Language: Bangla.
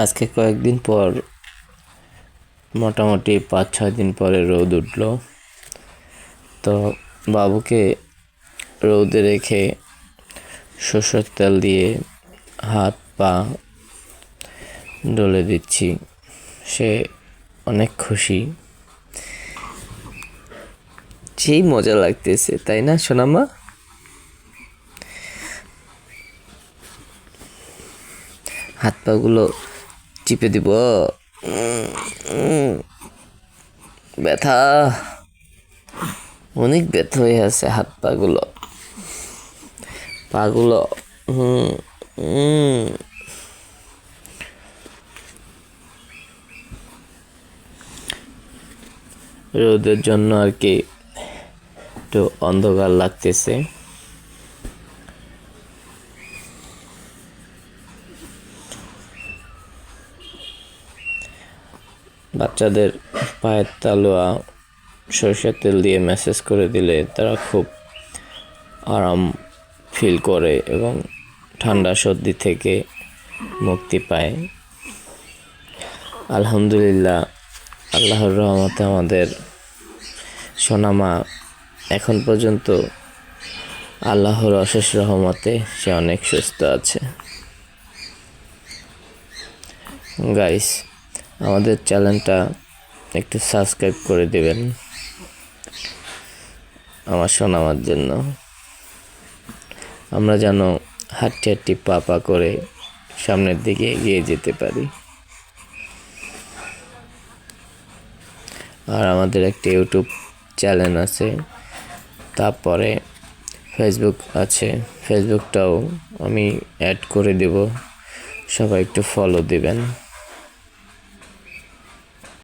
আজকে কয়েকদিন পর মোটামুটি 5-6 দিন পরে রোদ উঠলো। তো বাবুকে রোদে রেখে সরষের তেল দিয়ে হাত পা ডলে দিচ্ছি। সে অনেক খুশি, সেই মজা লাগতেছে, তাই না সোনামা? হাত পাগুলো চিপে দিব। ব্যথা, অনেক ব্যথা হয়ে আছে হাত পাগুলো। রোদের জন্য আর কি একটু অন্ধকার লাগতেছে। বাচ্চাদের পায়ের তালুয়া সরষের তেল দিয়ে ম্যাসাজ করে দিলে তারা খুব আরাম ফিল করে এবং ঠান্ডা সর্দি থেকে মুক্তি পায়। আলহামদুলিল্লাহ, আল্লাহর রহমতে আমাদের সোনামা এখন পর্যন্ত আল্লাহর অশেষ রহমতে সে অনেক সুস্থ আছে। গাইস, আমাদের চ্যানেলটা একটু সাবস্ক্রাইব করে দেবেন আমার সোনামার জন্য। আমরা যেন হাঁটতে হাঁটতে পা পা করে সামনের দিকে এগিয়ে যেতে পারি। আর আমাদের একটা ইউটিউব চ্যানেল আছে, তারপরে ফেসবুক আছে। ফেসবুকটাও আমি অ্যাড করে দেব, সবাই একটু ফলো দিবেন।